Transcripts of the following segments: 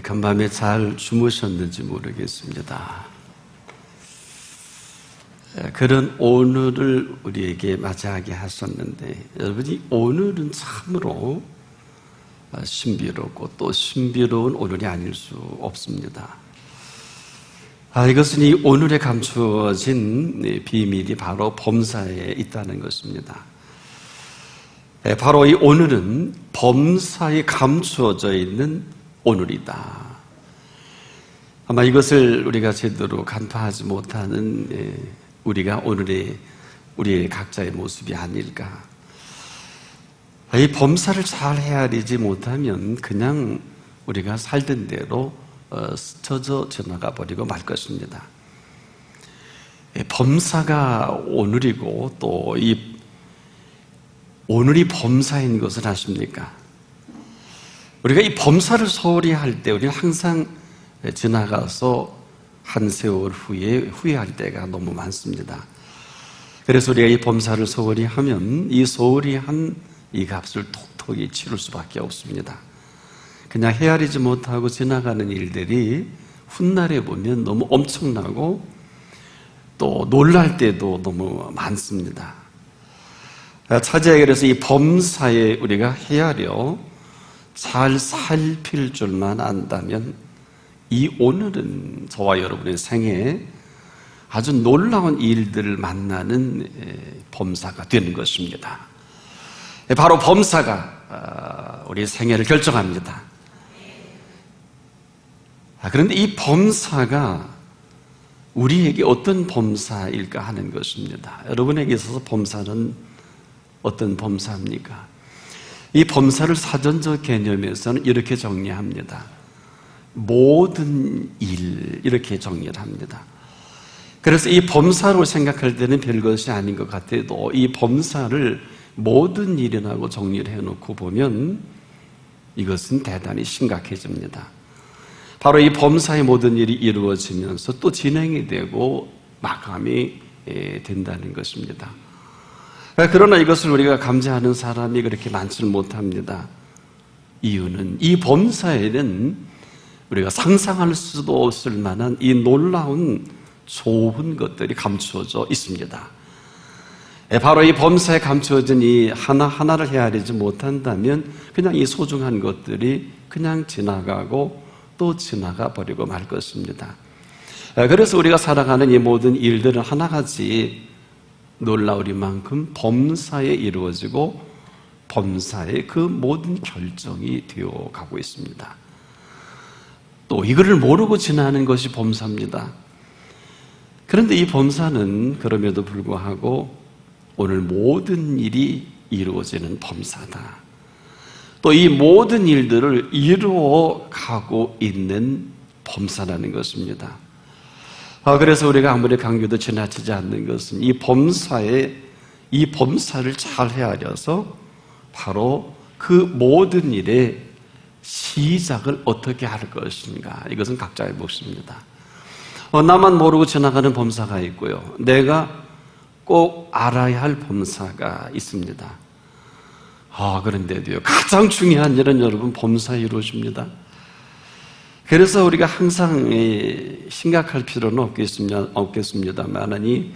간밤에 잘 주무셨는지 모르겠습니다. 그런 오늘을 우리에게 맞이하게 하셨는데, 여러분이 오늘은 참으로 신비롭고 또 신비로운 오늘이 아닐 수 없습니다. 이것은 이 오늘에 감추어진 비밀이 바로 범사에 있다는 것입니다. 바로 이 오늘은 범사에 감추어져 있는 오늘이다. 아마 이것을 우리가 제대로 간파하지 못하는 우리가 우리의 각자의 모습이 아닐까. 이 범사를 잘 헤아리지 못하면 그냥 우리가 살던 대로 스쳐져 지나가 버리고 말 것입니다. 범사가 오늘이고 또 이 오늘이 범사인 것을 아십니까? 우리가 이 범사를 소홀히 할 때 우리는 항상 지나가서 한 세월 후에 후회할 때가 너무 많습니다. 그래서 우리가 이 범사를 소홀히 하면 이 소홀히 한 이 값을 톡톡히 치를 수밖에 없습니다. 그냥 헤아리지 못하고 지나가는 일들이 훗날에 보면 너무 엄청나고 또 놀랄 때도 너무 많습니다. 차지하게 그래서 이 범사에 우리가 헤아려 잘 살필 줄만 안다면 이 오늘은 저와 여러분의 생애에 아주 놀라운 일들을 만나는 범사가 되는 것입니다. 바로 범사가 우리 생애를 결정합니다. 그런데 이 범사가 우리에게 어떤 범사일까 하는 것입니다. 여러분에게 있어서 범사는 어떤 범사입니까? 이 범사를 사전적 개념에서는 이렇게 정리합니다. 모든 일, 이렇게 정리를 합니다. 그래서 이 범사로 생각할 때는 별것이 아닌 것 같아도 이 범사를 모든 일이라고 정리를 해놓고 보면 이것은 대단히 심각해집니다. 바로 이 범사의 모든 일이 이루어지면서 또 진행이 되고 마감이 된다는 것입니다. 그러나 이것을 우리가 감지하는 사람이 그렇게 많지는 못합니다. 이유는 이 범사에는 우리가 상상할 수도 없을 만한 이 놀라운 좋은 것들이 감추어져 있습니다. 바로 이 범사에 감추어진 이 하나하나를 헤아리지 못한다면 그냥 이 소중한 것들이 그냥 지나가고 또 지나가 버리고 말 것입니다. 그래서 우리가 살아가는 이 모든 일들은 하나같이 놀라우리만큼 범사에 이루어지고 범사에 그 모든 결정이 되어 가고 있습니다. 또 이거를 모르고 지나는 것이 범사입니다. 그런데 이 범사는 그럼에도 불구하고 오늘 모든 일이 이루어지는 범사다. 또 이 모든 일들을 이루어 가고 있는 범사라는 것입니다. 그래서 우리가 아무리 강조도 지나치지 않는 것은 이 범사를 잘 헤아려서 바로 그 모든 일의 시작을 어떻게 할 것인가, 이것은 각자의 몫입니다. 나만 모르고 지나가는 범사가 있고요, 내가 꼭 알아야 할 범사가 있습니다. 그런데도요, 가장 중요한 일은 여러분 범사에 이루어집니다. 그래서 우리가 항상 심각할 필요는 없겠습니다만 이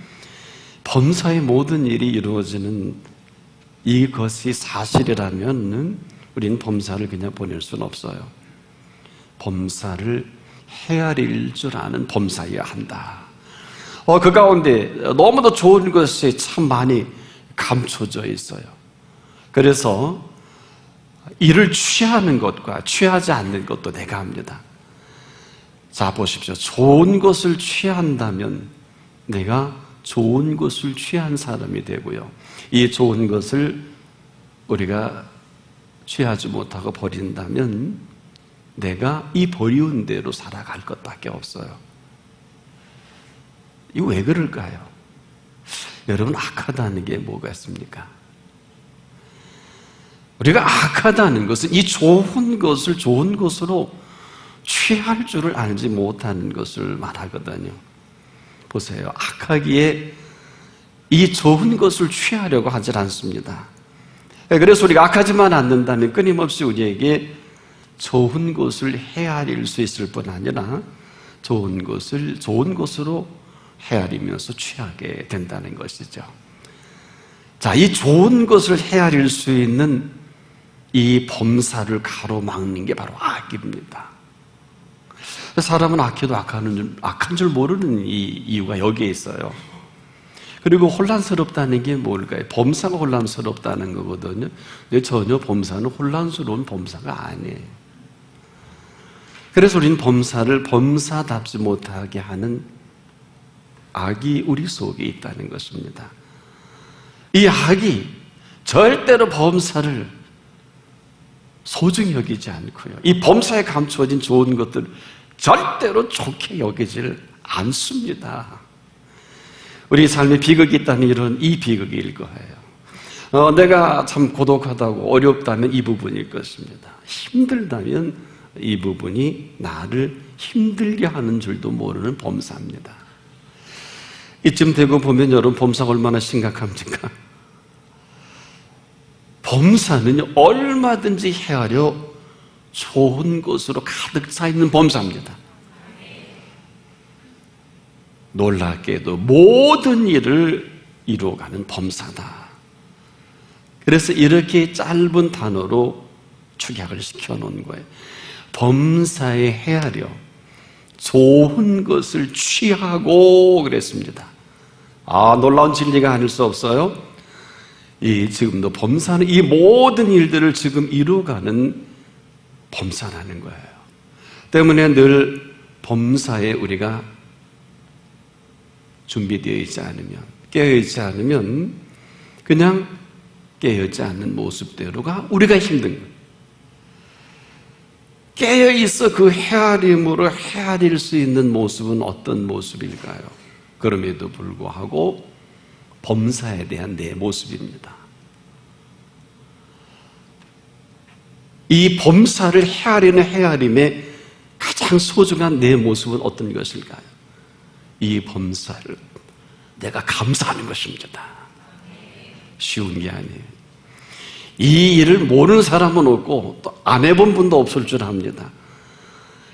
범사의 모든 일이 이루어지는 이것이 사실이라면 우리는 범사를 그냥 보낼 수는 없어요. 범사를 헤아릴 줄 아는 범사여야 한다. 그 가운데 너무도 좋은 것이 참 많이 감춰져 있어요. 그래서 이를 취하는 것과 취하지 않는 것도 내가 합니다. 자, 보십시오. 좋은 것을 취한다면 내가 좋은 것을 취한 사람이 되고요, 이 좋은 것을 우리가 취하지 못하고 버린다면 내가 이 버리운 대로 살아갈 것밖에 없어요. 이거 왜 그럴까요? 여러분, 악하다는 게 뭐가 있습니까? 우리가 악하다는 것은 이 좋은 것을 좋은 것으로 취할 줄을 알지 못하는 것을 말하거든요. 보세요. 악하기에 이 좋은 것을 취하려고 하질 않습니다. 그래서 우리가 악하지만 않는다면 끊임없이 우리에게 좋은 것을 헤아릴 수 있을 뿐 아니라 좋은 것으로 헤아리면서 취하게 된다는 것이죠. 자, 이 좋은 것을 헤아릴 수 있는 이 범사를 가로막는 게 바로 악입니다. 사람은 악해도 악한 줄 모르는 이유가 여기에 있어요. 그리고 혼란스럽다는 게 뭘까요? 범사가 혼란스럽다는 거거든요. 근데 전혀 범사는 혼란스러운 범사가 아니에요. 그래서 우리는 범사를 범사답지 못하게 하는 악이 우리 속에 있다는 것입니다. 이 악이 절대로 범사를 소중히 여기지 않고요. 이 범사에 감추어진 좋은 것들을 절대로 좋게 여기질 않습니다. 우리 삶에 비극이 있다면 이 비극일 거예요. 내가 참 고독하다고 어렵다면 이 부분일 것입니다. 힘들다면 이 부분이 나를 힘들게 하는 줄도 모르는 범사입니다. 이쯤 되고 보면 여러분, 범사가 얼마나 심각합니까? 범사는 얼마든지 헤아려 좋은 것으로 가득 차 있는 범사입니다. 놀랍게도 모든 일을 이루어가는 범사다. 그래서 이렇게 짧은 단어로 축약을 시켜놓은 거예요. 범사에 헤아려 좋은 것을 취하고 그랬습니다. 놀라운 진리가 아닐 수 없어요. 지금도 범사는 이 모든 일들을 지금 이루어가는 범사라는 거예요. 때문에 늘 범사에 우리가 준비되어 있지 않으면, 깨어있지 않으면 그냥 깨어있지 않는 모습대로가 우리가 힘든 거예요. 깨어있어 그 헤아림으로 헤아릴 수 있는 모습은 어떤 모습일까요? 그럼에도 불구하고 범사에 대한 내 모습입니다. 이 범사를 헤아리는 헤아림의 가장 소중한 내 모습은 어떤 것일까요? 이 범사를 내가 감사하는 것입니다. 쉬운 게 아니에요. 이 일을 모르는 사람은 없고 또 안 해본 분도 없을 줄 압니다.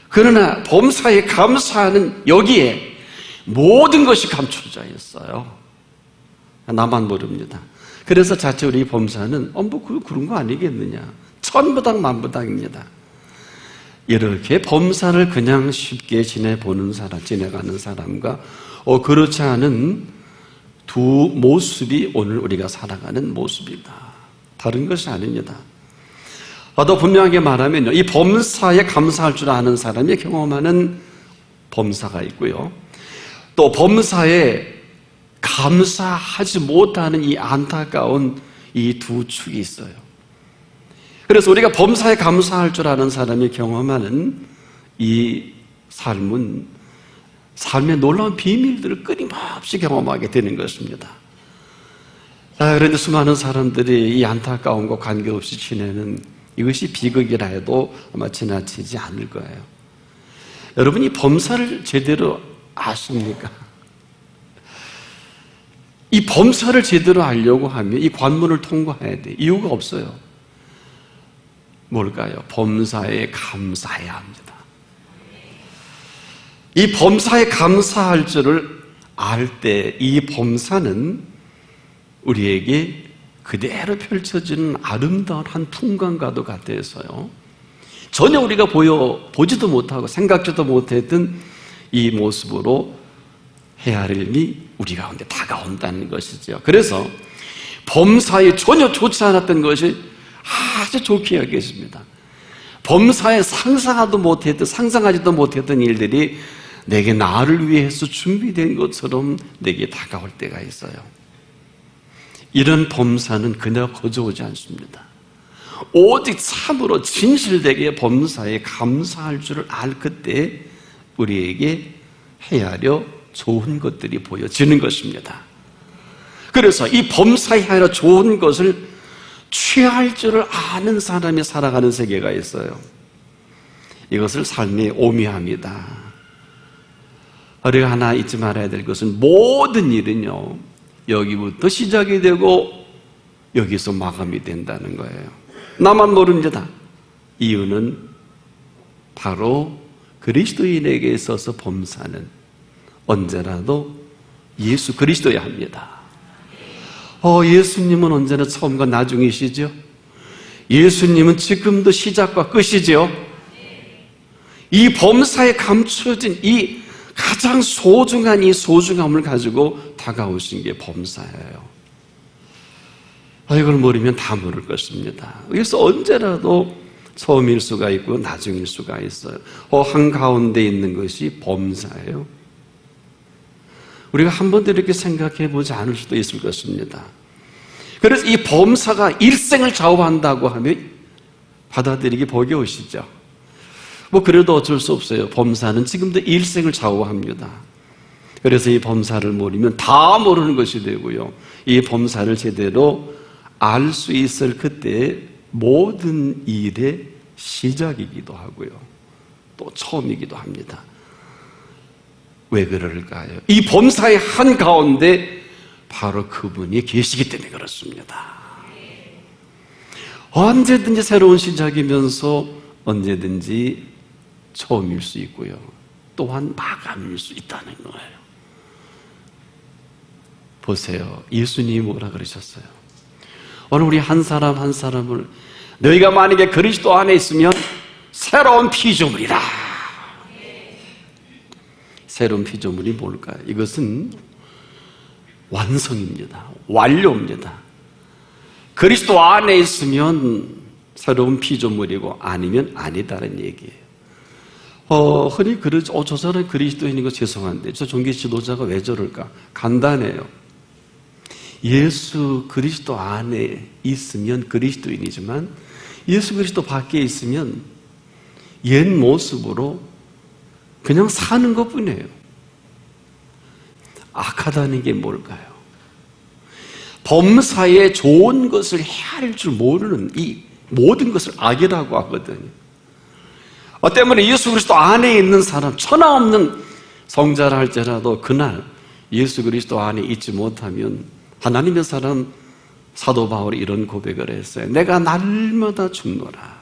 그러나 범사에 감사하는 여기에 모든 것이 감춰져 있어요. 나만 모릅니다. 그래서 자체 우리 범사는 그런 거 아니겠느냐, 천부당 만부당입니다. 이렇게 범사를 그냥 쉽게 지내가는 사람과 그렇지 않은 두 모습이 오늘 우리가 살아가는 모습이다. 다른 것이 아닙니다. 더 분명하게 말하면요, 이 범사에 감사할 줄 아는 사람이 경험하는 범사가 있고요, 또 범사에 감사하지 못하는 이 안타까운 이 두 축이 있어요. 그래서 우리가 범사에 감사할 줄 아는 사람이 경험하는 이 삶은 삶의 놀라운 비밀들을 끊임없이 경험하게 되는 것입니다. 그런데 수많은 사람들이 이 안타까움과 관계없이 지내는 이것이 비극이라 해도 아마 지나치지 않을 거예요. 여러분, 이 범사를 제대로 아십니까? 이 범사를 제대로 알려고 하면 이 관문을 통과해야 돼. 이유가 없어요. 뭘까요? 범사에 감사해야 합니다. 이 범사에 감사할 줄을 알 때 이 범사는 우리에게 그대로 펼쳐지는 아름다운 한 풍광과도 같아서요, 전혀 우리가 보지도 못하고 생각지도 못했던 이 모습으로 헤아림이 우리 가운데 다가온다는 것이죠. 그래서 범사에 전혀 좋지 않았던 것이 아주 좋게 여겨집니다. 범사에 상상하지도 못했던 일들이 내게 나를 위해서 준비된 것처럼 내게 다가올 때가 있어요. 이런 범사는 그냥 거저오지 않습니다. 오직 참으로 진실되게 범사에 감사할 줄을 알 그때 우리에게 헤아려 좋은 것들이 보여지는 것입니다. 그래서 이 범사에 헤아려 좋은 것을 취할 줄을 아는 사람이 살아가는 세계가 있어요. 이것을 삶의 오묘합니다. 우리가 하나 잊지 말아야 될 것은 모든 일은요, 여기부터 시작이 되고 여기서 마감이 된다는 거예요. 나만 모릅니다. 이유는 바로 그리스도인에게 있어서 범사는 언제라도 예수 그리스도여야 합니다. 예수님은 언제나 처음과 나중이시죠? 예수님은 지금도 시작과 끝이죠? 이 범사에 감춰진 이 가장 소중한 이 소중함을 가지고 다가오신 게 범사예요. 이걸 모르면 다 모를 것입니다. 그래서 언제라도 처음일 수가 있고 나중일 수가 있어요. 한가운데 있는 것이 범사예요. 우리가 한 번도 이렇게 생각해 보지 않을 수도 있을 것입니다. 그래서 이 범사가 일생을 좌우한다고 하면 받아들이기 버거우시죠. 그래도 어쩔 수 없어요. 범사는 지금도 일생을 좌우합니다. 그래서 이 범사를 모르면 다 모르는 것이 되고요. 이 범사를 제대로 알 수 있을 그때 모든 일의 시작이기도 하고요. 또 처음이기도 합니다. 왜 그럴까요? 이 범사의 한가운데 바로 그분이 계시기 때문에 그렇습니다. 언제든지 새로운 시작이면서 언제든지 처음일 수 있고요. 또한 마감일 수 있다는 거예요. 보세요. 예수님이 뭐라 그러셨어요? 오늘 우리 한 사람 한 사람을 너희가 만약에 그리스도 안에 있으면 새로운 피조물이라. 새로운 피조물이 뭘까요? 이것은 완성입니다. 완료입니다. 그리스도 안에 있으면 새로운 피조물이고 아니면 아니다라는 얘기예요. 흔히 그러죠. 저 사람 그리스도인이고 죄송한데 저 종교 지도자가 왜 저럴까? 간단해요. 예수 그리스도 안에 있으면 그리스도인이지만 예수 그리스도 밖에 있으면 옛 모습으로 그냥 사는 것뿐이에요. 악하다는 게 뭘까요? 범사에 좋은 것을 해야 할 줄 모르는 이 모든 것을 악이라고 하거든요. 때문에 예수 그리스도 안에 있는 사람, 천하 없는 성자라 할지라도 그날 예수 그리스도 안에 있지 못하면 하나님의 사람 사도 바울이 이런 고백을 했어요. 내가 날마다 죽노라.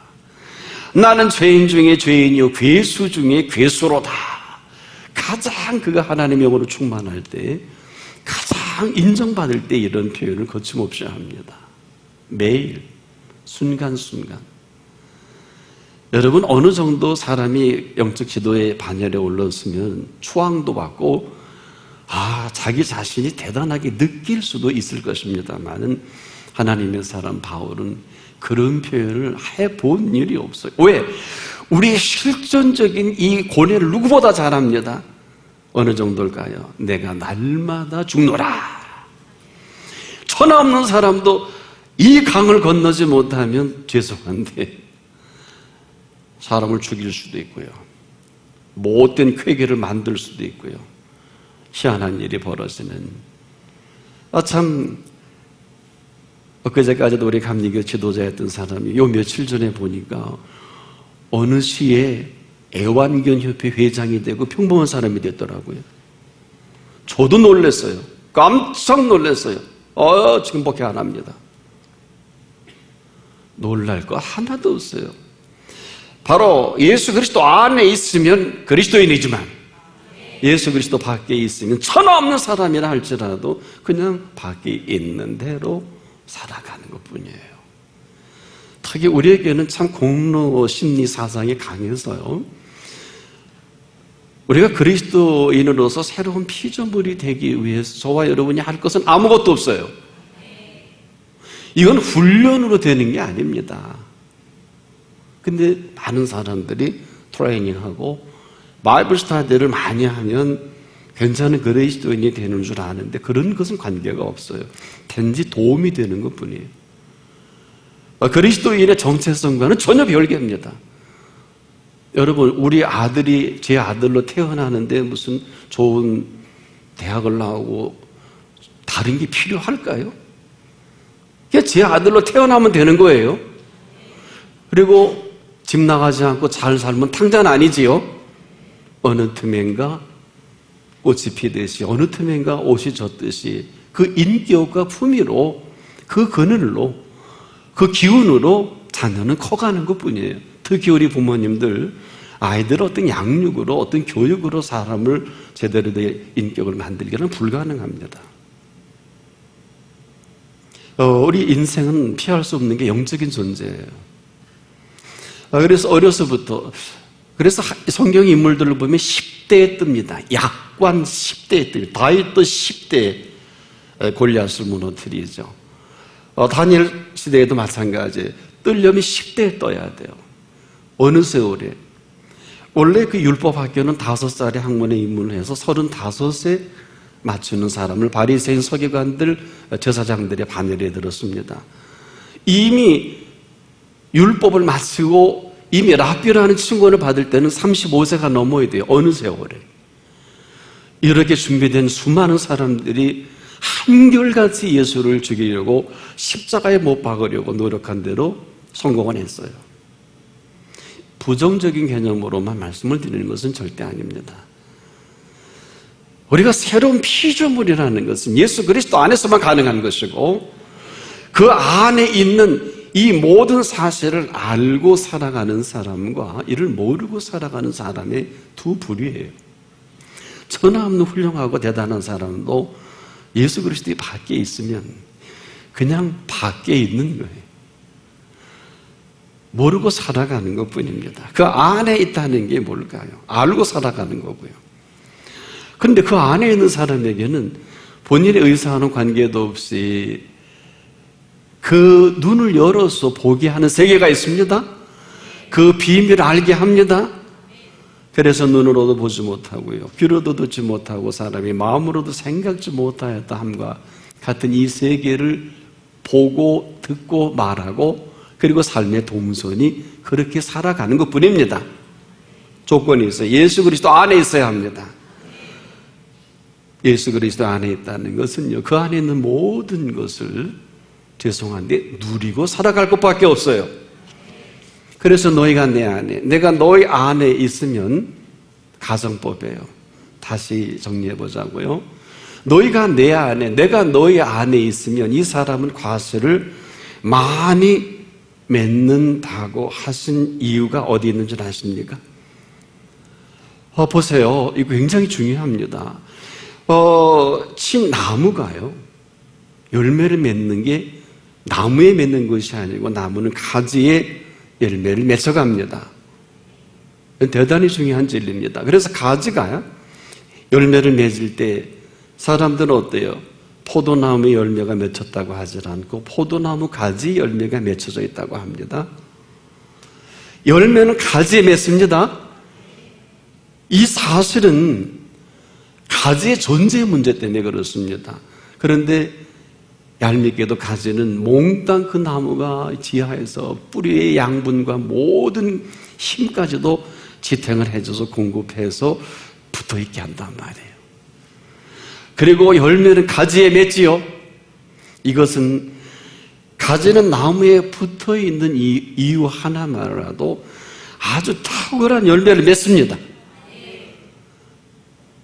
나는 죄인 중에 죄인이요 괴수 중에 괴수로다. 가장 그가 하나님의 영으로 충만할 때, 가장 인정받을 때 이런 표현을 거침없이 합니다. 매일 순간순간. 여러분, 어느 정도 사람이 영적 지도의 반열에 올랐으면 추앙도 받고 자기 자신이 대단하게 느낄 수도 있을 것입니다만은 하나님의 사람 바울은 그런 표현을 해본 일이 없어요. 왜? 우리의 실존적인 이 고뇌를 누구보다 잘 압니다. 어느 정도일까요? 내가 날마다 죽노라. 천하 없는 사람도 이 강을 건너지 못하면 죄송한데 사람을 죽일 수도 있고요. 못된 쾌계를 만들 수도 있고요. 희한한 일이 벌어지는. 참 엊그제까지도 우리 감리교 지도자였던 사람이 요 며칠 전에 보니까 어느 시에 애완견협회 회장이 되고 평범한 사람이 됐더라고요. 저도 놀랐어요. 깜짝 놀랐어요. 지금 복귀 안 합니다. 놀랄 거 하나도 없어요. 바로 예수 그리스도 안에 있으면 그리스도인이지만 예수 그리스도 밖에 있으면 천하 없는 사람이라 할지라도 그냥 밖에 있는 대로 살아가는 것뿐이에요. 특히 우리에게는 참 공로 심리 사상이 강해서요. 우리가 그리스도인으로서 새로운 피조물이 되기 위해서 저와 여러분이 할 것은 아무것도 없어요. 이건 훈련으로 되는 게 아닙니다. 근데 많은 사람들이 트레이닝하고 바이블 스터디를 많이 하면 괜찮은 그리스도인이 되는 줄 아는데 그런 것은 관계가 없어요. 단지 도움이 되는 것뿐이에요. 그리스도인의 정체성과는 전혀 별개입니다. 여러분, 우리 아들이 제 아들로 태어나는데 무슨 좋은 대학을 나오고 다른 게 필요할까요? 그냥 제 아들로 태어나면 되는 거예요. 그리고 집 나가지 않고 잘 살면 탕자는 아니지요. 어느 틈엔가 꽃이 피듯이 어느 틈엔가 옷이 젖듯이 그 인격과 품위로 그 그늘로 그 기운으로 자녀는 커가는 것뿐이에요. 특히 우리 부모님들 아이들 어떤 양육으로, 어떤 교육으로 사람을 제대로 된 인격을 만들기는 불가능합니다. 우리 인생은 피할 수 없는 게 영적인 존재예요. 그래서 어려서부터, 그래서 성경 인물들을 보면 10대에 뜹니다. 약관 10대에 뜹니다. 다윗도 10대에 골리앗을 무너뜨리죠. 다니엘 시대에도 마찬가지예요. 뜨려면 10대에 떠야 돼요. 어느 세월에. 원래 그 율법 학교는 5살에 학문에 입문을 해서 35세 맞추는 사람을 바리새인 서기관들, 제사장들의 반열에 들었습니다. 이미 율법을 마치고 이미 랍비라는 칭호를 받을 때는 35세가 넘어야 돼요. 어느 세월에. 이렇게 준비된 수많은 사람들이 한결같이 예수를 죽이려고 십자가에 못 박으려고 노력한 대로 성공을 했어요. 부정적인 개념으로만 말씀을 드리는 것은 절대 아닙니다. 우리가 새로운 피조물이라는 것은 예수 그리스도 안에서만 가능한 것이고, 그 안에 있는 이 모든 사실을 알고 살아가는 사람과 이를 모르고 살아가는 사람의 두 부류예요. 천하없는 훌륭하고 대단한 사람도 예수 그리스도의 밖에 있으면 그냥 밖에 있는 거예요. 모르고 살아가는 것뿐입니다. 그 안에 있다는 게 뭘까요? 알고 살아가는 거고요. 그런데 그 안에 있는 사람에게는 본인의 의사와는 관계도 없이 그 눈을 열어서 보게 하는 세계가 있습니다. 그 비밀을 알게 합니다. 그래서 눈으로도 보지 못하고요, 귀로도 듣지 못하고 사람이 마음으로도 생각지 못하였다 함과 같은 이 세계를 보고 듣고 말하고, 그리고 삶의 동선이 그렇게 살아가는 것뿐입니다. 조건이 있어요. 예수 그리스도 안에 있어야 합니다. 예수 그리스도 안에 있다는 것은요, 그 안에 있는 모든 것을 죄송한데 누리고 살아갈 것밖에 없어요. 그래서 너희가 내 안에, 내가 너희 안에 있으면 가정법이에요. 다시 정리해 보자고요. 너희가 내 안에, 내가 너희 안에 있으면 이 사람은 과실을 많이 맺는다고 하신 이유가 어디 있는 줄 아십니까? 보세요. 이거 굉장히 중요합니다. 나무가요, 열매를 맺는 게 나무에 맺는 것이 아니고 나무는 가지에 열매를 맺어갑니다. 대단히 중요한 진리입니다. 그래서 가지가 열매를 맺을 때 사람들은 어때요? 포도나무의 열매가 맺혔다고 하질 않고 포도나무 가지 열매가 맺혀져 있다고 합니다. 열매는 가지에 맺습니다. 이 사실은 가지의 존재 문제 때문에 그렇습니다. 그런데 얄밉게도 가지는 몽땅 그 나무가 지하에서 뿌리의 양분과 모든 힘까지도 지탱을 해줘서 공급해서 붙어있게 한단 말이에요. 그리고 열매는 가지에 맺지요. 이것은 가지는 나무에 붙어있는 이유 하나만으로도 아주 탁월한 열매를 맺습니다.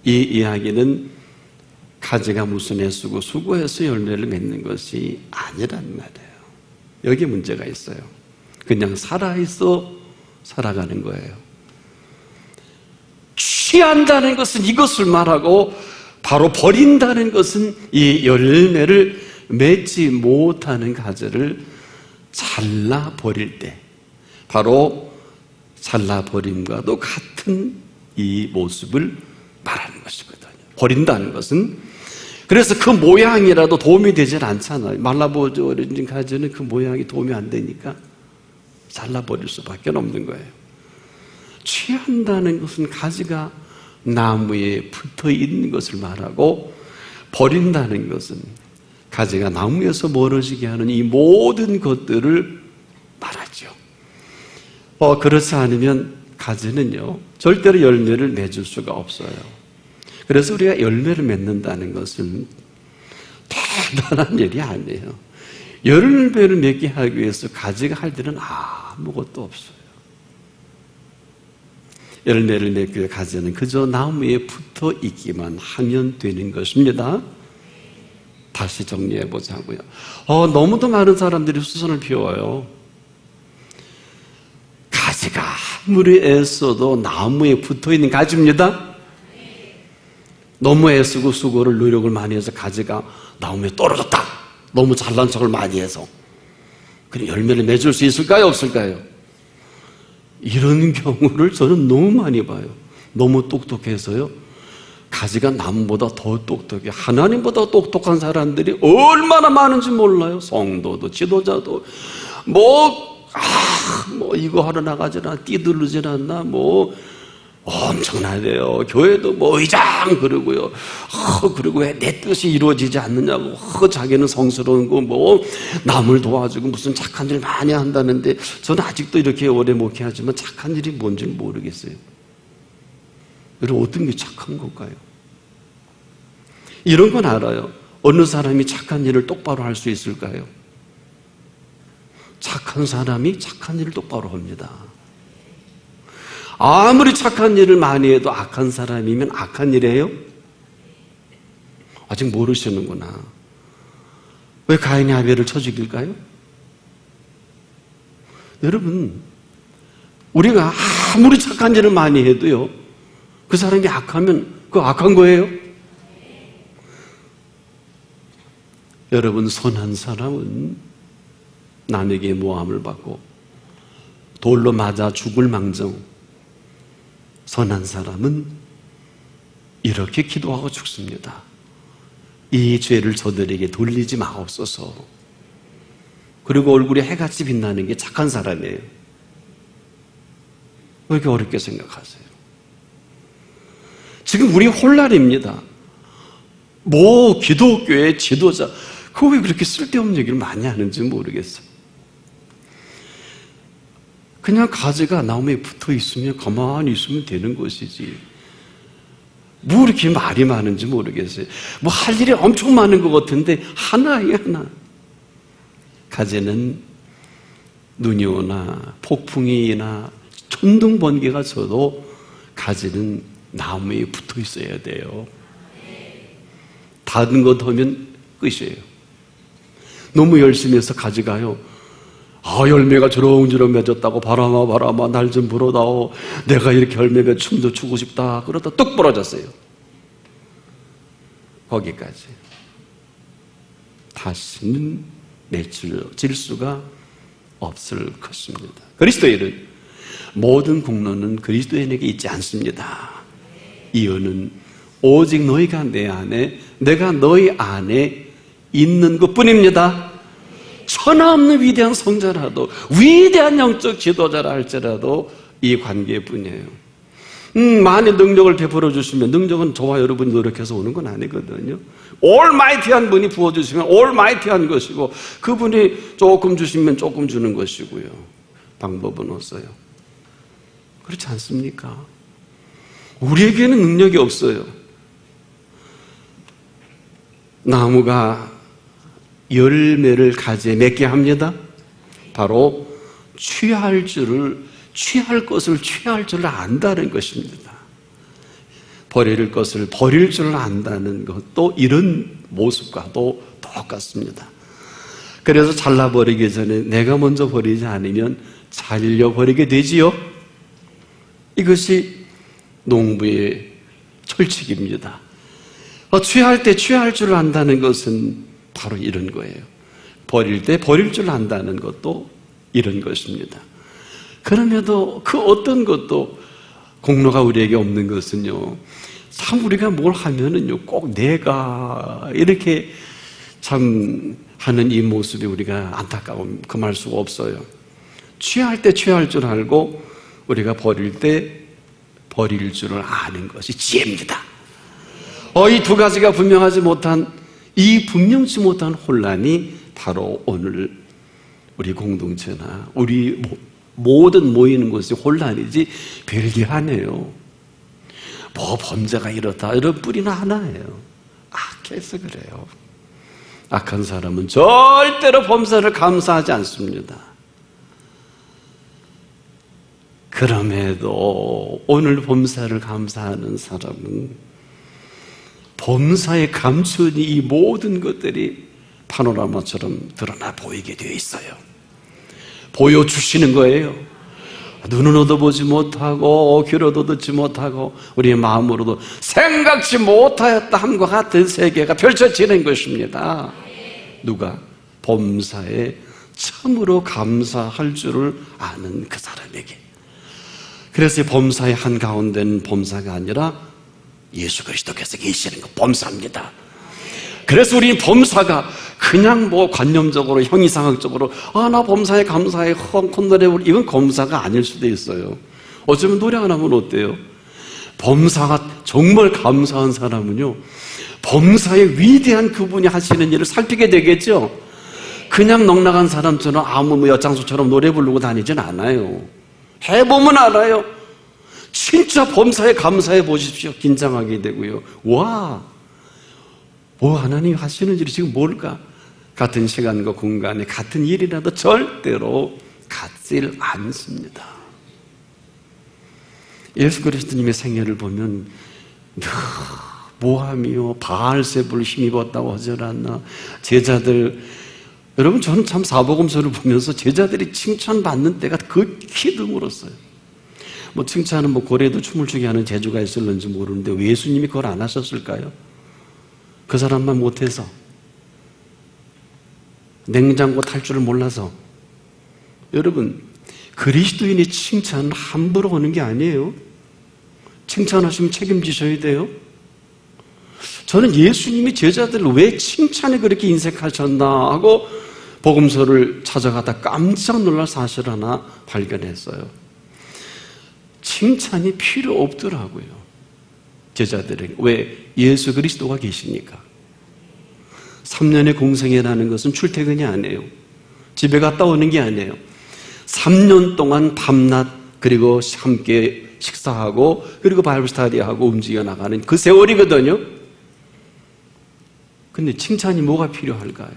이 이야기는 가지가 무슨 애쓰고 수고해서 열매를 맺는 것이 아니란 말이에요. 여기 문제가 있어요. 그냥 살아있어 살아가는 거예요. 취한다는 것은 이것을 말하고, 바로 버린다는 것은 이 열매를 맺지 못하는 가지를 잘라버릴 때, 바로 잘라버림과도 같은 이 모습을 말하는 것이거든요. 버린다는 것은. 그래서 그 모양이라도 도움이 되질 않잖아요. 말라버린 가지는 그 모양이 도움이 안 되니까 잘라버릴 수밖에 없는 거예요. 취한다는 것은 가지가 나무에 붙어 있는 것을 말하고, 버린다는 것은 가지가 나무에서 멀어지게 하는 이 모든 것들을 말하죠. 그렇지 않으면 가지는요, 절대로 열매를 맺을 수가 없어요. 그래서 우리가 열매를 맺는다는 것은 대단한 일이 아니에요. 열매를 맺게 하기 위해서 가지가 할 일은 아무것도 없어요. 열매를 맺기 위해 가지는 그저 나무에 붙어 있기만 하면 되는 것입니다. 다시 정리해 보자고요. 너무도 많은 사람들이 수선을 피워요. 가지가 아무리 애써도 나무에 붙어있는 가지입니다. 너무 애쓰고 수고를 노력을 많이 해서 가지가 나무에 떨어졌다. 너무 잘난 척을 많이 해서. 그럼 열매를 맺을 수 있을까요? 없을까요? 이런 경우를 저는 너무 많이 봐요. 너무 똑똑해서요. 가지가 나무보다 더 똑똑해. 하나님보다 똑똑한 사람들이 얼마나 많은지 몰라요. 성도도 지도자도 이거 하러 나가지나 뛰들르질 않나 엄청나대요. 교회도 의장 그러고요. 그리고 왜 내 뜻이 이루어지지 않느냐고. 자기는 성스러운 거 남을 도와주고 무슨 착한 일 많이 한다는데 저는 아직도 이렇게 오래 목회하지만 착한 일이 뭔지 모르겠어요. 여러분 어떤 게 착한 걸까요? 이런 건 알아요. 어느 사람이 착한 일을 똑바로 할 수 있을까요? 착한 사람이 착한 일을 똑바로 합니다. 아무리 착한 일을 많이 해도 악한 사람이면 악한 일 해요? 아직 모르시는구나. 왜 가인이 아벨을 쳐 죽일까요? 여러분, 우리가 아무리 착한 일을 많이 해도요, 그 사람이 악하면 그거 악한 거예요? 여러분, 선한 사람은 남에게 모함을 받고 돌로 맞아 죽을 망정, 선한 사람은 이렇게 기도하고 죽습니다. 이 죄를 저들에게 돌리지 마옵소서. 그리고 얼굴에 해같이 빛나는 게 착한 사람이에요. 왜 이렇게 어렵게 생각하세요? 지금 우리 혼란입니다. 기독교의 지도자, 그거 왜 그렇게 쓸데없는 얘기를 많이 하는지 모르겠어요. 그냥 가지가 나무에 붙어 있으면 가만히 있으면 되는 것이지. 이렇게 말이 많은지 모르겠어요. 할 일이 엄청 많은 것 같은데 하나에 하나. 가지는 눈이 오나 폭풍이나 천둥 번개가 쳐도 가지는 나무에 붙어 있어야 돼요. 닫은 것 하면 끝이에요. 너무 열심히 해서 가지가요. 열매가 주렁주렁 맺었다고 바람아 날 좀 불어다오. 내가 이렇게 열매 맺어 춤도 추고 싶다. 그러다 뚝 부러졌어요. 거기까지. 다시는 맺을 수가 없을 것입니다. 그리스도인은 모든 공로는 그리스도인에게 있지 않습니다. 이유는 오직 너희가 내 안에, 내가 너희 안에 있는 것뿐입니다. 천하 없는 위대한 성자라도, 위대한 영적 지도자라 할지라도 이 관계뿐이에요. 많이 능력을 베풀어 주시면, 능력은 저와 여러분이 노력해서 오는 건 아니거든요. 올마이티한 분이 부어주시면 올마이티한 것이고, 그분이 조금 주시면 조금 주는 것이고요. 방법은 없어요. 그렇지 않습니까? 우리에게는 능력이 없어요. 나무가 열매를 가지에 맺게 합니다. 바로 취할 것을 취할 줄을 안다는 것입니다. 버릴 것을 버릴 줄을 안다는 것도 이런 모습과도 똑같습니다. 그래서 잘라버리기 전에 내가 먼저 버리지 않으면 잘려버리게 되지요. 이것이 농부의 철칙입니다. 취할 때 취할 줄을 안다는 것은 바로 이런 거예요. 버릴 때 버릴 줄 안다는 것도 이런 것입니다. 그럼에도 그 어떤 것도 공로가 우리에게 없는 것은요, 참 우리가 뭘 하면은요, 꼭 내가 이렇게 참 하는 이 모습이 우리가 안타까움 금할 수가 없어요. 취할 때 취할 줄 알고 우리가 버릴 때 버릴 줄을 아는 것이 지혜입니다. 이 두 가지가 분명치 못한 혼란이 바로 오늘 우리 공동체나 우리 모든 모이는 곳이 혼란이지 별게 아니에요. 범죄가 이렇다 이런 뿌리는 하나예요. 악해서 그래요. 악한 사람은 절대로 범죄를 감사하지 않습니다. 그럼에도 오늘 범사를 감사하는 사람은 범사에 감춘 이 모든 것들이 파노라마처럼 드러나 보이게 되어 있어요. 보여주시는 거예요. 눈으로도 보지 못하고 귀로도 듣지 못하고 우리의 마음으로도 생각지 못하였다 함과 같은 세계가 펼쳐지는 것입니다. 누가? 범사에 참으로 감사할 줄을 아는 그 사람에게. 그래서 범사의 한가운데는 범사가 아니라 예수 그리스도께서 계시는 거 범사입니다. 그래서 우리 범사가 그냥 뭐 관념적으로 형이상학적으로 나 범사에 감사해 콧노래 부르 이건 범사가 아닐 수도 있어요. 어쩌면 노래 안 하면 어때요? 범사가 정말 감사한 사람은요, 범사의 위대한 그분이 하시는 일을 살피게 되겠죠. 그냥 넉넉한 사람처럼 아무 여장수처럼 노래 부르고 다니진 않아요. 해보면 알아요. 진짜 범사에 감사해 보십시오. 긴장하게 되고요. 와, 뭐 하나님 하시는 일이 지금 뭘까? 같은 시간과 공간에 같은 일이라도 절대로 같질 않습니다. 예수 그리스도님의 생애를 보면 모함이요 바알세불을 힘입었다고 하지 않나. 제자들, 여러분 저는 참 사복음서를 보면서 제자들이 칭찬받는 때가 극히 드물었어요. 뭐 칭찬은 뭐 고래도 춤을 추게 하는 재주가 있을는지 모르는데 왜 예수님이 그걸 안 하셨을까요? 그 사람만 못해서, 냉장고 탈 줄을 몰라서. 여러분, 그리스도인의 칭찬은 함부로 오는 게 아니에요. 칭찬하시면 책임지셔야 돼요. 저는 예수님이 제자들을 왜 칭찬에 그렇게 인색하셨나 하고 복음서를 찾아가다 깜짝 놀랄 사실 하나 발견했어요. 칭찬이 필요 없더라고요. 제자들에게. 왜? 예수 그리스도가 계시니까. 3년의 공생애라는 것은 출퇴근이 아니에요. 집에 갔다 오는 게 아니에요. 3년 동안 밤낮 그리고 함께 식사하고 그리고 바이블 스터디하고 움직여 나가는 그 세월이거든요. 근데 칭찬이 뭐가 필요할까요?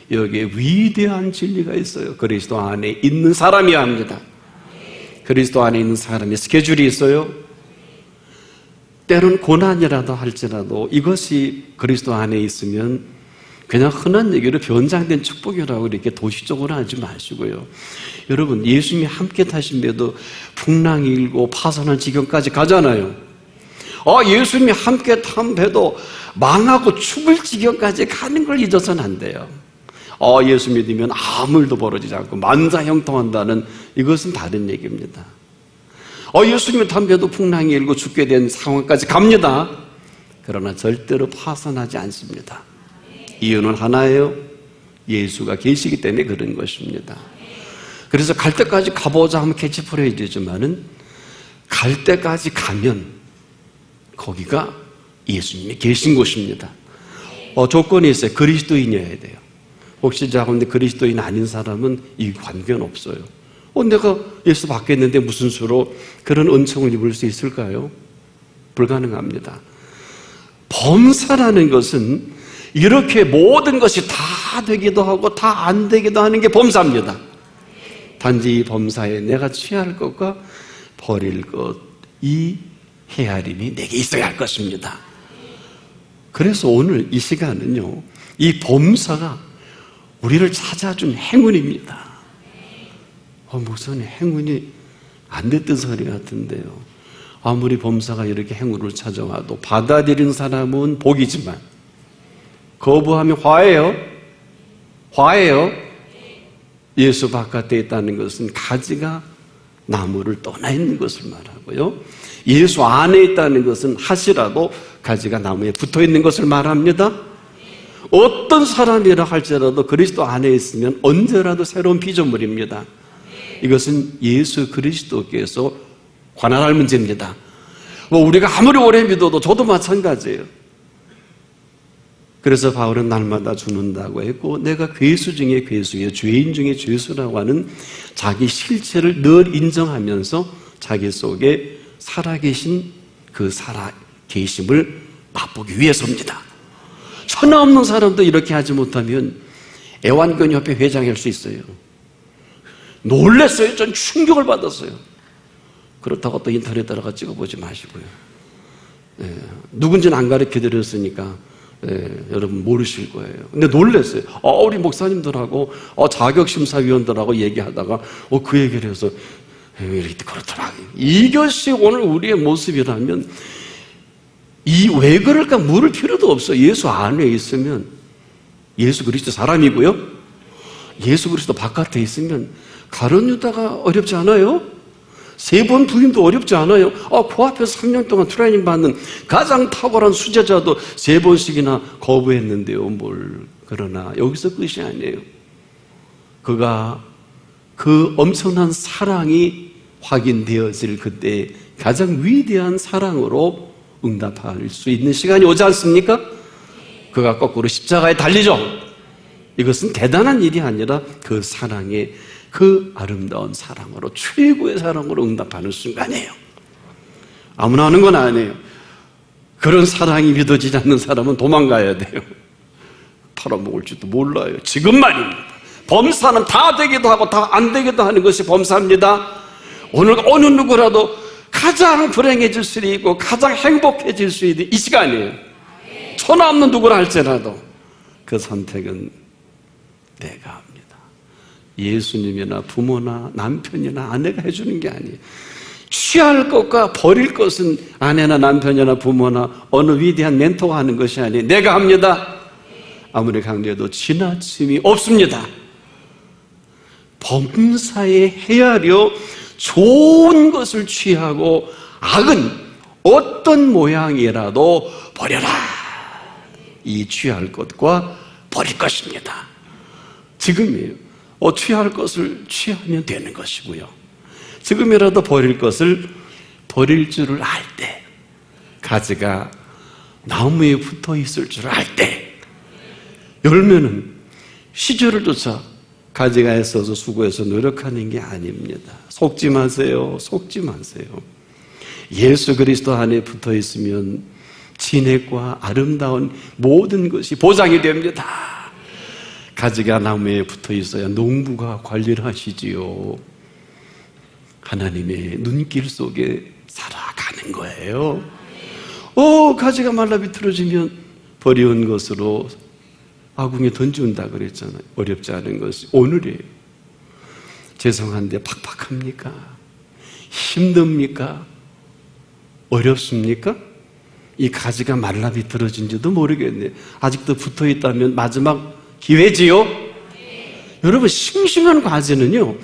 여기에 위대한 진리가 있어요. 그리스도 안에 있는 사람이어야 합니다. 그리스도 안에 있는 사람의 스케줄이 있어요. 때론 고난이라도 할지라도 이것이 그리스도 안에 있으면 그냥 흔한 얘기로 변장된 축복이라고 이렇게 도시적으로 하지 마시고요. 여러분, 예수님이 함께 타신 배도 풍랑이 일고 파산한 지경까지 가잖아요. 예수님이 함께 탄 배도 망하고 죽을 지경까지 가는 걸 잊어서는 안 돼요. 예수 믿으면 아무 일도 벌어지지 않고 만사형통한다는, 이것은 다른 얘기입니다. 예수님이 탄 배도 풍랑이 일고 죽게 된 상황까지 갑니다. 그러나 절대로 파산하지 않습니다. 이유는 하나예요. 예수가 계시기 때문에 그런 것입니다. 그래서 갈 때까지 가보자 하면 캐치프레이즈지만은 갈 때까지 가면 거기가 예수님이 계신 곳입니다. 조건이 있어요. 그리스도인이어야 돼요. 혹시 자건데 그리스도인 아닌 사람은 이 관계는 없어요. 내가 예수 받겠는데 무슨 수로 그런 은총을 입을 수 있을까요? 불가능합니다. 범사라는 것은 이렇게 모든 것이 다 되기도 하고 다 안 되기도 하는 게 범사입니다. 단지 이 범사에 내가 취할 것과 버릴 것, 이 헤아림이 내게 있어야 할 것입니다. 그래서 오늘 이 시간은요, 이 범사가 우리를 찾아준 행운입니다. 목사님, 행운이 안 됐던 소리 같은데요. 아무리 범사가 이렇게 행운을 찾아와도 받아들인 사람은 복이지만 거부하면 화예요. 화예요. 예수 바깥에 있다는 것은 가지가 나무를 떠나 있는 것을 말하고요. 예수 안에 있다는 것은 하시라도 가지가 나무에 붙어 있는 것을 말합니다. 어떤 사람이라 할지라도 그리스도 안에 있으면 언제라도 새로운 피조물입니다. 이것은 예수 그리스도께서 관할할 문제입니다. 우리가 아무리 오래 믿어도 저도 마찬가지예요. 그래서 바울은 날마다 죽는다고 했고, 내가 괴수 중에 괴수예요, 죄인 중에 죄수라고 하는 자기 실체를 늘 인정하면서 자기 속에 살아계신 그 살아계심을 맛보기 위해서입니다. 천하 없는 사람도 이렇게 하지 못하면 애완견협회 회장이 할 수 있어요. 놀랐어요. 전 충격을 받았어요. 그렇다고 또 인터넷 들어가 찍어보지 마시고요. 누군지는 안 가르쳐드렸으니까 여러분 모르실 거예요. 근데 놀랐어요. 우리 목사님들하고 자격심사위원들하고 얘기하다가 그 얘기를 해서 이렇게 그렇더라고요. 이것이 오늘 우리의 모습이라면 왜 그럴까 물을 필요도 없어. 예수 안에 있으면, 예수 그리스도 사람이고요, 예수 그리스도 바깥에 있으면 가룟 유다가 어렵지 않아요? 3번 부임도 어렵지 않아요? 그 앞에서 3년 동안 트레이닝 받는 가장 탁월한 수제자도 3번씩이나 거부했는데요. 그러나 여기서 끝이 아니에요. 그가 그 엄청난 사랑이 확인되어질 그때 가장 위대한 사랑으로 응답할 수 있는 시간이 오지 않습니까? 그가 거꾸로 십자가에 달리죠. 이것은 대단한 일이 아니라 그 사랑의, 그 아름다운 사랑으로, 최고의 사랑으로 응답하는 순간이에요. 아무나 하는 건 아니에요. 그런 사랑이 믿어지지 않는 사람은 도망가야 돼요. 팔아먹을지도 몰라요. 지금 말입니다. 범사는 다 되기도 하고 다 안 되기도 하는 것이 범사입니다. 오늘 어느 누구라도 가장 불행해질 수 있고 가장 행복해질 수 있는 이 시간이에요. 천하 없는 누구라 할지라도 그 선택은 내가 합니다. 예수님이나 부모나 남편이나 아내가 해주는 게 아니에요. 취할 것과 버릴 것은 아내나 남편이나 부모나 어느 위대한 멘토가 하는 것이 아니에요. 내가 합니다. 아무리 강조해도 지나침이 없습니다. 범사에 헤아려 좋은 것을 취하고 악은 어떤 모양이라도 버려라. 이 취할 것과 버릴 것입니다. 지금이에요. 취할 것을 취하면 되는 것이고요, 지금이라도 버릴 것을 버릴 줄을 알 때, 가지가 나무에 붙어 있을 줄을 알 때, 열매는 시절을 쫓아 가지가 애써서 수고해서 노력하는 게 아닙니다. 속지 마세요. 속지 마세요. 예수 그리스도 안에 붙어 있으면 진액과 아름다운 모든 것이 보장이 됩니다. 가지가 나무에 붙어 있어야 농부가 관리를 하시지요. 하나님의 눈길 속에 살아가는 거예요. 가지가 말라 비틀어지면 버려온 것으로 아궁이에 던지운다 그랬잖아요. 어렵지 않은 것이 오늘이에요. 죄송한데 팍팍합니까? 힘듭니까? 어렵습니까? 이 가지가 말라 비틀어진지도 모르겠네요. 아직도 붙어있다면 마지막 기회지요? 여러분, 싱싱한 과제는요,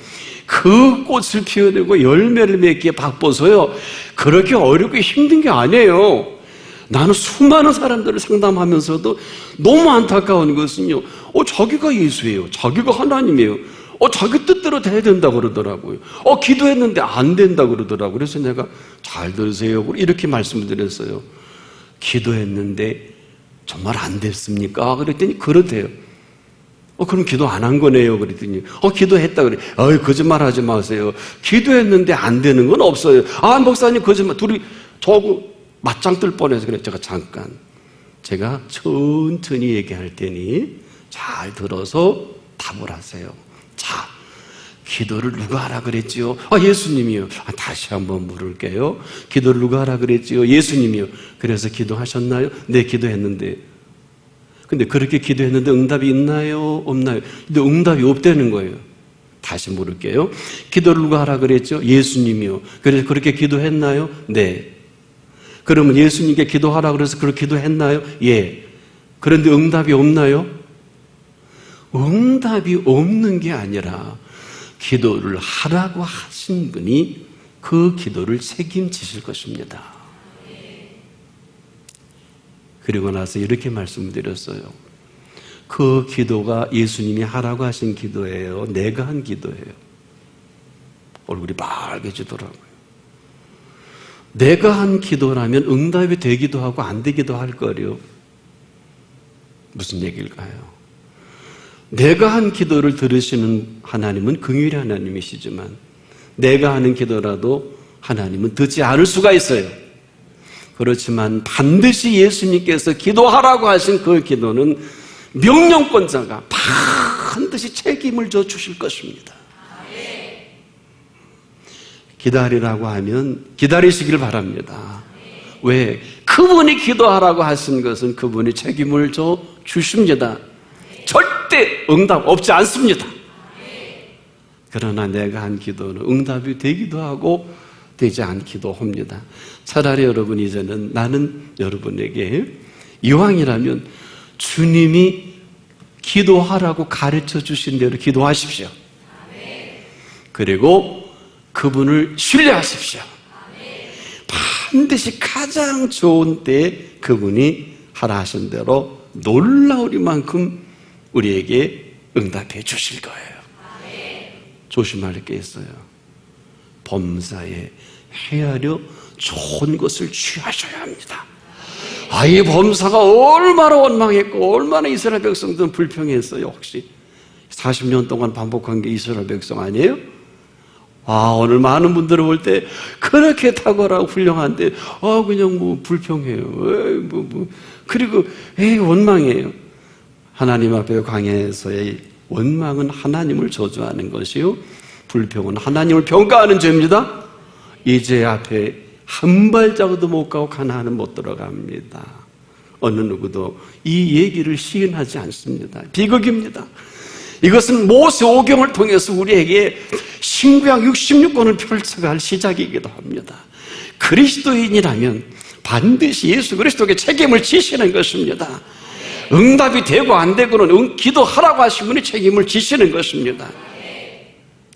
그 꽃을 피워내고 열매를 맺기에 바빠서요, 그렇게 어렵고 힘든 게 아니에요. 나는 수많은 사람들을 상담하면서도 너무 안타까운 것은요, 자기가 예수예요, 자기가 하나님이에요, 자기 뜻대로 돼야 된다고 그러더라고요. 기도했는데 안 된다고 그러더라고요. 그래서 내가 잘 들으세요, 이렇게 말씀을 드렸어요. 기도했는데 정말 안 됐습니까? 그랬더니 그렇대요. 그럼 기도 안 한 거네요. 그랬더니 기도했다 그래. 거짓말 하지 마세요. 기도했는데 안 되는 건 없어요. 목사님 거짓말. 둘이 저하고 맞짱 뜰 뻔해서 그래. 제가 천천히 얘기할 테니 잘 들어서 답을 하세요. 자, 기도를 누가 하라 그랬지요? 예수님이요. 다시 한번 물을게요. 기도를 누가 하라 그랬지요? 예수님이요. 그래서 기도하셨나요? 네, 기도했는데. 근데 그렇게 기도했는데 응답이 있나요? 없나요? 근데 응답이 없다는 거예요. 다시 물을게요. 기도를 누가 하라 그랬죠? 예수님이요. 그래서 그렇게 기도했나요? 네. 그러면 예수님께 기도하라 그래서 그렇게 기도했나요? 예. 그런데 응답이 없나요? 응답이 없는 게 아니라 기도를 하라고 하신 분이 그 기도를 책임지실 것입니다. 그리고 나서 이렇게 말씀드렸어요. 그 기도가 예수님이 하라고 하신 기도예요? 내가 한 기도예요? 얼굴이 빨개지더라고요. 내가 한 기도라면 응답이 되기도 하고 안 되기도 할 거요. 무슨 얘기일까요? 내가 한 기도를 들으시는 하나님은 긍휼의 하나님이시지만 내가 하는 기도라도 하나님은 듣지 않을 수가 있어요. 그렇지만 반드시 예수님께서 기도하라고 하신 그 기도는 명령권자가 반드시 책임을 져 주실 것입니다. 기다리라고 하면 기다리시길 바랍니다. 왜? 그분이 기도하라고 하신 것은 그분이 책임을 져 주십니다. 절대 응답 없지 않습니다. 그러나 내가 한 기도는 응답이 되기도 하고 되지 않기도 합니다. 차라리 여러분 이제는 나는 여러분에게 이왕이라면 주님이 기도하라고 가르쳐 주신 대로 기도하십시오. 그리고 그분을 신뢰하십시오. 반드시 가장 좋은 때에 그분이 하라 하신 대로 놀라우리만큼 우리에게 응답해 주실 거예요. 조심할 게 있어요. 범사에 헤아려 좋은 것을 취하셔야 합니다. 이 범사가 얼마나 원망했고 얼마나 이스라엘 백성들은 불평했어요. 혹시 40년 동안 반복한 게 이스라엘 백성 아니에요? 오늘 많은 분들을 볼 때 그렇게 탁월하고 훌륭한데 그냥 불평해요. 그리고 원망해요. 하나님 앞에 강해서의 원망은 하나님을 저주하는 것이요, 불평은 하나님을 평가하는 죄입니다. 이 죄 앞에 한 발자국도 못 가고 가나안은 못 들어갑니다. 어느 누구도 이 얘기를 시인하지 않습니다. 비극입니다. 이것은 모세 오경을 통해서 우리에게 신구약 66권을 펼쳐갈 시작이기도 합니다. 그리스도인이라면 반드시 예수 그리스도에게 책임을 지시는 것입니다. 응답이 되고 안 되고는 기도하라고 하신 분이 책임을 지시는 것입니다.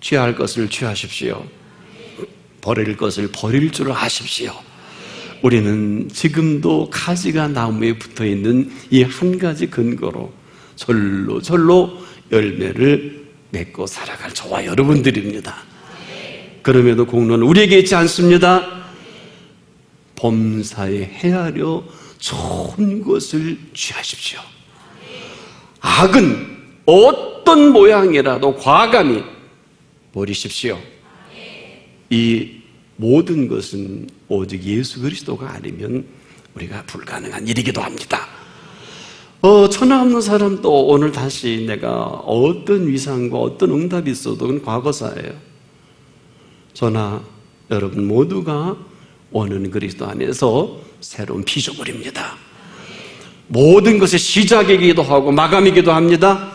취할 것을 취하십시오. 버릴 것을 버릴 줄 아십시오. 우리는 지금도 가지가 나무에 붙어있는 이 한 가지 근거로 절로 열매를 맺고 살아갈 저와 여러분들입니다. 그럼에도 공로는 우리에게 있지 않습니다. 범사에 헤아려 좋은 것을 취하십시오. 악은 어떤 모양이라도 과감히 버리십시오. 이 모든 것은 오직 예수 그리스도가 아니면 우리가 불가능한 일이기도 합니다. 천하 없는 사람도 오늘 다시 내가 어떤 위상과 어떤 응답이 있어도 그건 과거사예요. 저나 여러분 모두가 오는 그리스도 안에서 새로운 피조물입니다. 모든 것의 시작이기도 하고 마감이기도 합니다.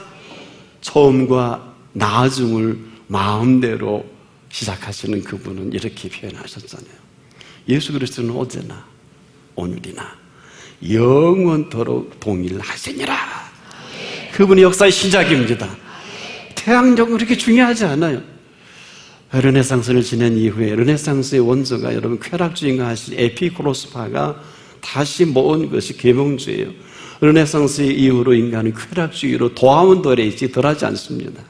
처음과 나중을 마음대로 시작하시는 그분은 이렇게 표현하셨잖아요. 예수 그리스도는 어제나 오늘이나 영원토록 동일하시니라. 그분의 역사의 시작입니다. 태양력은 그렇게 중요하지 않아요. 르네상스를 지낸 이후에 르네상스의 원조가 여러분 쾌락주의인가 하신 에피쿠로스파가 다시 모은 것이 계몽주의예요. 르네상스 이후로 인간은 쾌락주의로 도하문돌에 있지 덜하지 않습니다.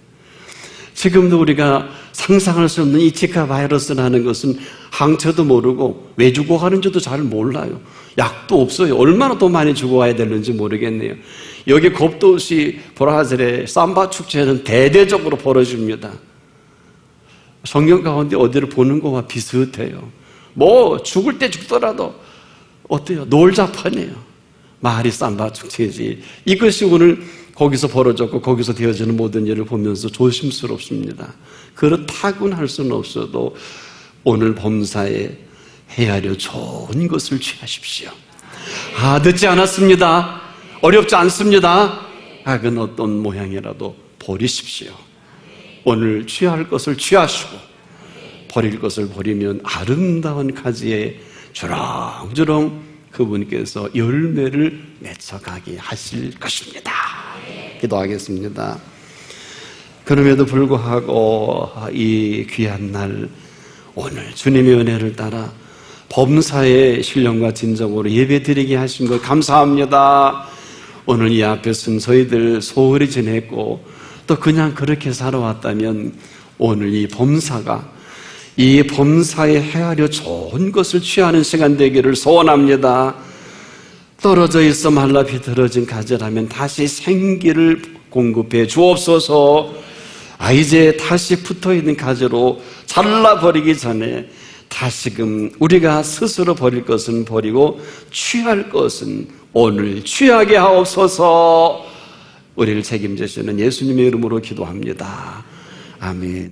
지금도 우리가 상상할 수 없는 이 지카 바이러스라는 것은 항체도 모르고 왜 죽어가는지도 잘 몰라요. 약도 없어요. 얼마나 더 많이 죽어가야 되는지 모르겠네요. 여기 겁도 없이 브라질의 삼바 축제는 대대적으로 벌어집니다. 성경 가운데 어디를 보는 것과 비슷해요. 죽을 때 죽더라도 어때요? 놀자판이에요. 마을이 삼바 축제지. 이것이 오늘 거기서 벌어졌고 거기서 되어지는 모든 일을 보면서 조심스럽습니다. 그렇다고는 할 수는 없어도 오늘 범사에 헤아려 좋은 것을 취하십시오. 늦지 않았습니다. 어렵지 않습니다. 악은 어떤 모양이라도 버리십시오. 오늘 취할 것을 취하시고 버릴 것을 버리면 아름다운 가지에 주렁주렁 그분께서 열매를 맺어가게 하실 것입니다. 기도하겠습니다. 그럼에도 불구하고 이 귀한 날 오늘 주님의 은혜를 따라 범사의 신령과 진정으로 예배드리게 하신 것 감사합니다. 오늘 이 앞에 쓴 저희들 소홀히 지냈고 또 그냥 그렇게 살아왔다면 오늘 이 범사가 이 범사에 헤아려 좋은 것을 취하는 시간 되기를 소원합니다. 떨어져 있어 말라 비틀어진 가지라면 다시 생기를 공급해 주옵소서. 이제 다시 붙어있는 가지로 잘라버리기 전에 다시금 우리가 스스로 버릴 것은 버리고 취할 것은 오늘 취하게 하옵소서. 우리를 책임지시는 예수님의 이름으로 기도합니다. 아멘.